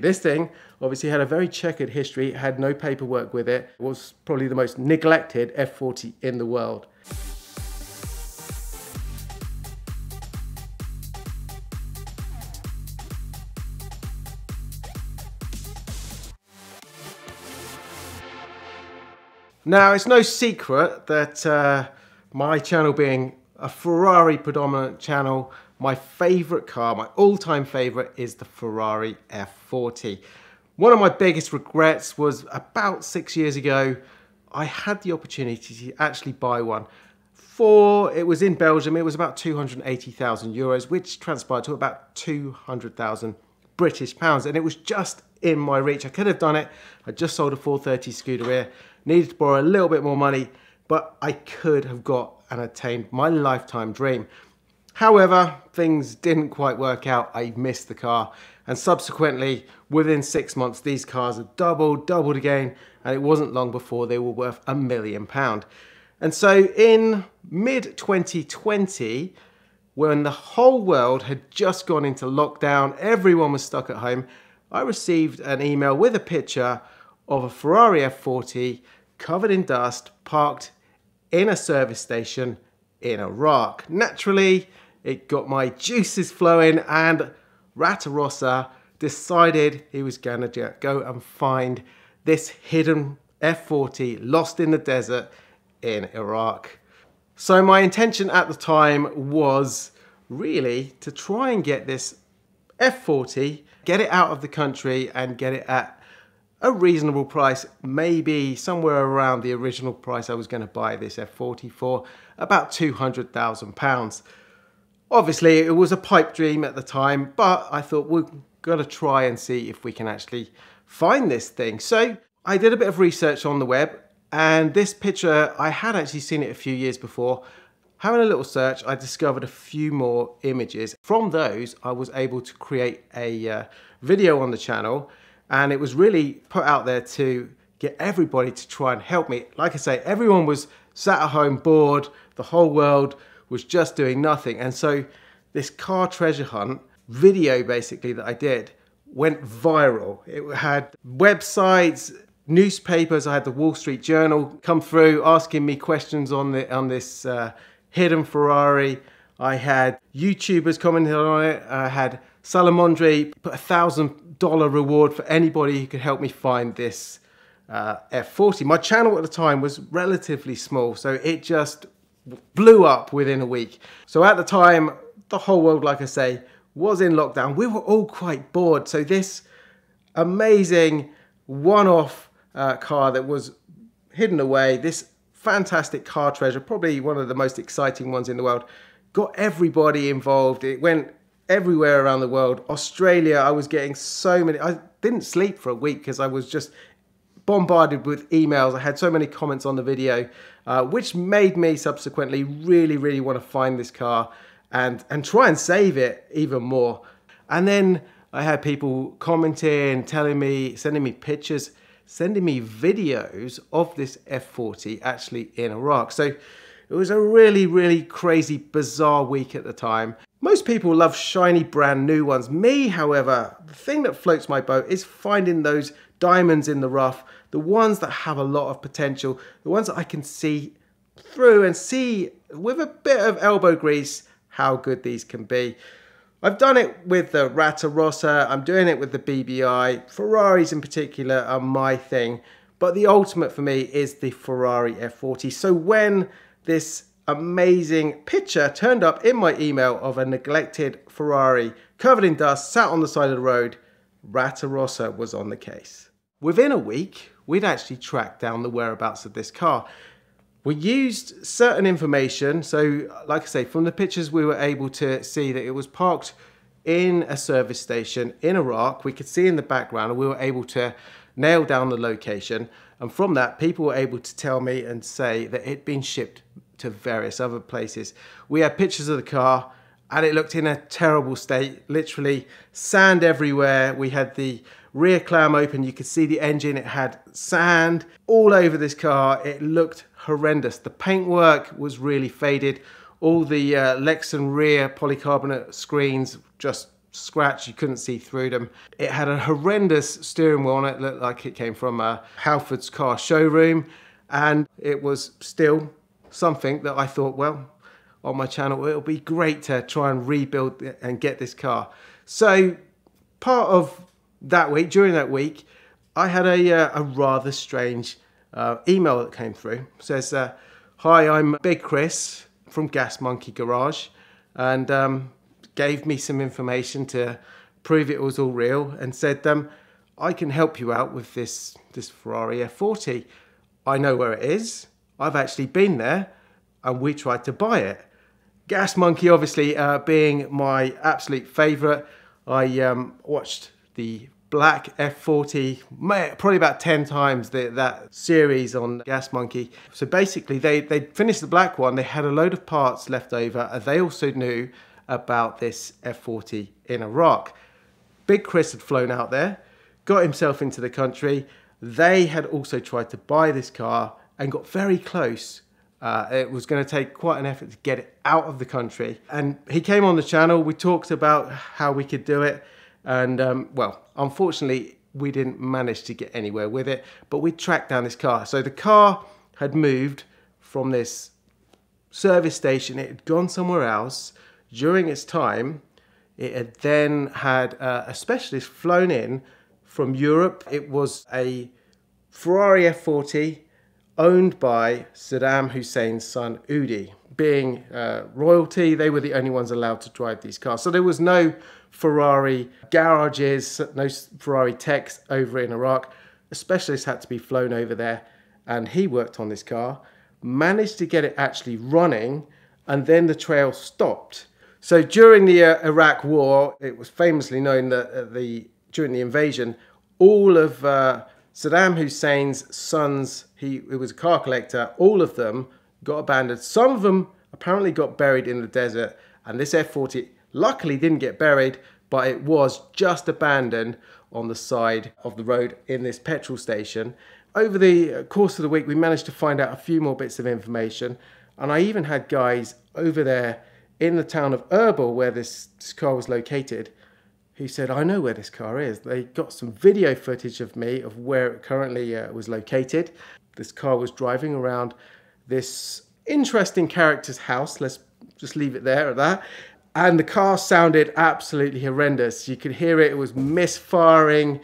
This thing obviously had a very checkered history, it had no paperwork with it. It was probably the most neglected F40 in the world. Now, it's no secret that my channel being a Ferrari predominant channel, my favourite car, my all-time favourite is the Ferrari F40. One of my biggest regrets was about 6 years ago, I had the opportunity to actually buy one. It was in Belgium, it was about 280,000 euros, which transpired to about 200,000 British pounds, and it was just in my reach. I could have done it. I just sold a 430 Scuderia, needed to borrow a little bit more money, but I could have got and attained my lifetime dream. However, things didn't quite work out. I missed the car, and subsequently, within 6 months, these cars had doubled again, and it wasn't long before they were worth £1 million. And so in mid-2020, when the whole world had just gone into lockdown, everyone was stuck at home, I received an email with a picture of a Ferrari F40 covered in dust, parked in a service station in Iraq. Naturally, it got my juices flowing, and Ratarossa decided he was gonna go and find this hidden F40 lost in the desert in Iraq. So my intention at the time was really to try and get this F40, get it out of the country and get it at a reasonable price, maybe somewhere around the original price I was going to buy this F40 for, about £200,000. Obviously, it was a pipe dream at the time, but I thought we're going to try and see if we can actually find this thing. So I did a bit of research on the web, and this picture, I had actually seen it a few years before. Having a little search, I discovered a few more images. From those, I was able to create a video on the channel, and it was really put out there to get everybody to try and help me. Like I say, everyone was sat at home bored, the whole world was just doing nothing. And so this car treasure hunt video basically that I did went viral. It had websites, newspapers, I had the Wall Street Journal come through asking me questions on this hidden Ferrari. I had YouTubers commenting on it. I had Salamandre put $1,000 reward for anybody who could help me find this F40. My channel at the time was relatively small, so it just blew up within a week. So at the time, the whole world, like I say, was in lockdown. We were all quite bored. So this amazing one-off car that was hidden away, this fantastic car treasure, probably one of the most exciting ones in the world, got everybody involved. It went everywhere around the world. Australia, I was getting so many, I didn't sleep for a week because I was just bombarded with emails. I had so many comments on the video, which made me subsequently really want to find this car and try and save it even more. And then I had people commenting, telling me, sending me pictures, sending me videos of this F40 actually in Iraq. So it was a really crazy, bizarre week at the time. Most people love shiny, brand new ones. Me, however, the thing that floats my boat is finding those diamonds in the rough, the ones that have a lot of potential, the ones that I can see through and see with a bit of elbow grease how good these can be. I've done it with the Ratarossa, I'm doing it with the BBI. Ferraris in particular are my thing, but the ultimate for me is the Ferrari F40. So when this amazing picture turned up in my email of a neglected Ferrari covered in dust, sat on the side of the road, Ratarossa was on the case. Within a week, we'd actually tracked down the whereabouts of this car. We used certain information, so like I say, from the pictures we were able to see that it was parked in a service station in Iraq. We could see in the background, and we were able to nail down the location. And from that, people were able to tell me and say that it had been shipped to various other places. We had pictures of the car, and it looked in a terrible state, literally sand everywhere. We had the rear clam open, you could see the engine, it had sand all over this car. It looked horrendous. The paintwork was really faded. All the Lexan rear polycarbonate screens just scratched. You couldn't see through them. It had a horrendous steering wheel on it. It looked like it came from Halford's car showroom. And it was still something that I thought, well, on my channel, it'll be great to try and rebuild and get this car. So part of that week, during that week, I had a rather strange email that came through. It says, hi, I'm Big Chris from Gas Monkey Garage, and gave me some information to prove it was all real, and said, I can help you out with this Ferrari F40. I know where it is. I've actually been there, and we tried to buy it. Gas Monkey, obviously, being my absolute favourite. I watched the black F40 probably about 10 times that series on Gas Monkey. So basically they finished the black one, they had a load of parts left over, and they also knew about this F40 in Iraq. Big Chris had flown out there, got himself into the country. They had also tried to buy this car and got very close. It was going to take quite an effort to get it out of the country. And he came on the channel, we talked about how we could do it. And well, unfortunately, we didn't manage to get anywhere with it, but we tracked down this car. So the car had moved from this service station. It had gone somewhere else. During its time, it had then had a specialist flown in from Europe. It was a Ferrari F40 owned by Saddam Hussein's son, Uday. Being royalty, they were the only ones allowed to drive these cars. So there was no Ferrari garages, no Ferrari techs over in Iraq. A specialist had to be flown over there, and he worked on this car, managed to get it actually running, and then the trail stopped. So during the Iraq War, it was famously known that during the invasion, all of Saddam Hussein's sons, he was a car collector, all of them got abandoned. Some of them apparently got buried in the desert, and this F40 luckily didn't get buried, but it was just abandoned on the side of the road in this petrol station. Over the course of the week, we managed to find out a few more bits of information, and I even had guys over there in the town of Erbil, where this car was located, who said, I know where this car is. They got some video footage of me of where it currently was located. This car was driving around this interesting character's house. Let's just leave it there at that. And the car sounded absolutely horrendous. You could hear it, it was misfiring.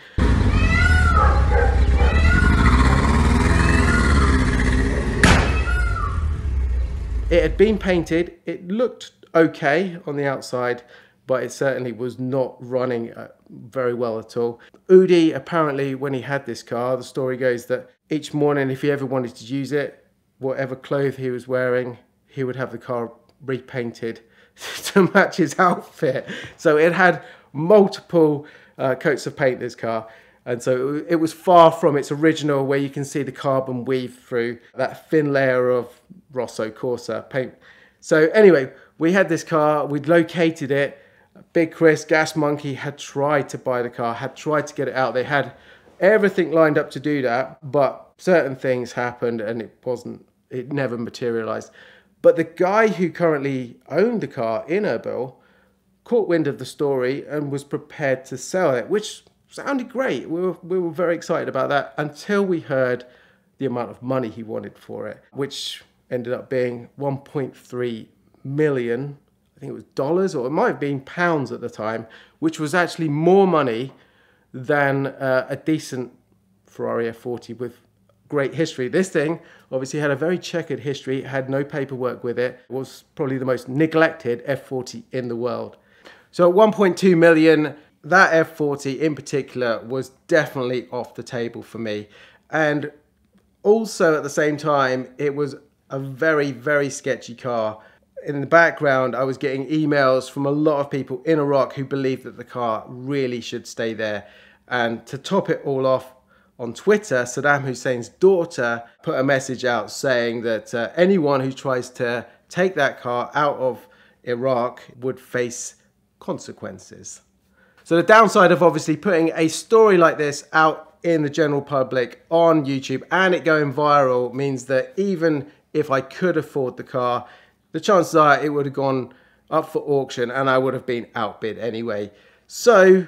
It had been painted. It looked okay on the outside, but it certainly was not running very well at all. Uday, apparently, when he had this car, the story goes that each morning, if he ever wanted to use it, whatever clothes he was wearing, he would have the car repainted to match his outfit. So it had multiple coats of paint, this car. And so it was far from its original, where you can see the carbon weave through that thin layer of Rosso Corsa paint. So anyway, we had this car, we'd located it. Big Chris, Gas Monkey, had tried to buy the car, had tried to get it out. They had everything lined up to do that, but certain things happened and it never materialized. But the guy who currently owned the car in Erbil caught wind of the story and was prepared to sell it, which sounded great. We were very excited about that until we heard the amount of money he wanted for it, which ended up being 1.3 million, I think it was dollars, or it might have been pounds at the time, which was actually more money than a decent Ferrari F40 with great history. This thing obviously had a very checkered history, had no paperwork with it. It was probably the most neglected F40 in the world. So at 1.2 million, that F40 in particular was definitely off the table for me. And also at the same time, it was a very, very sketchy car. In the background, I was getting emails from a lot of people in Iraq who believed that the car really should stay there. And to top it all off, on Twitter, Saddam Hussein's daughter put a message out saying that anyone who tries to take that car out of Iraq would face consequences. So the downside of obviously putting a story like this out in the general public on YouTube and it going viral means that even if I could afford the car, the chances are it would have gone up for auction and I would have been outbid anyway. So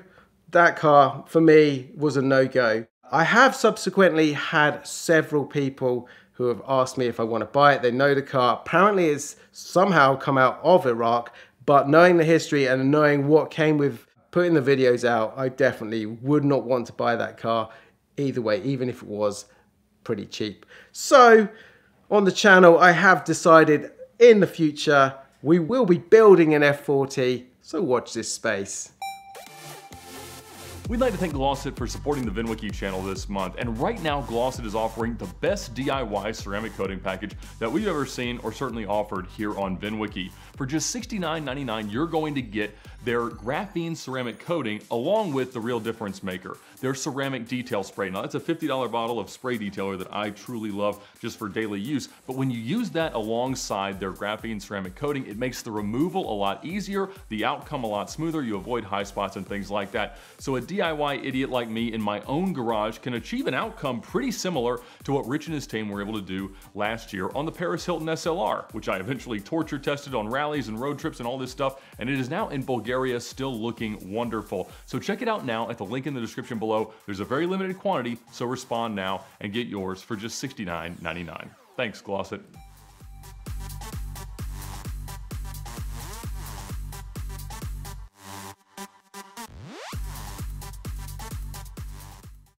that car for me was a no-go. I have subsequently had several people who have asked me if I want to buy it. They know the car. Apparently it's somehow come out of Iraq, but knowing the history and knowing what came with putting the videos out, I definitely would not want to buy that car either way, even if it was pretty cheap. So on the channel, I have decided in the future, we will be building an F40, so watch this space. We'd like to thank Glossit for supporting the VINwiki channel this month, and right now Glossit is offering the best DIY ceramic coating package that we've ever seen or certainly offered here on VINwiki. For just $69.99, you're going to get their graphene ceramic coating along with the Real Difference Maker, their ceramic detail spray. Now that's a $50 bottle of spray detailer that I truly love just for daily use, but when you use that alongside their graphene ceramic coating, it makes the removal a lot easier, the outcome a lot smoother, you avoid high spots and things like that. So a DIY idiot like me in my own garage can achieve an outcome pretty similar to what Rich and his team were able to do last year on the Paris Hilton SLR, which I eventually torture tested on rallies and road trips and all this stuff, and it is now in Bulgaria, still looking wonderful. So check it out now at the link in the description below. There's a very limited quantity, so respond now and get yours for just $69.99. Thanks, Glossit.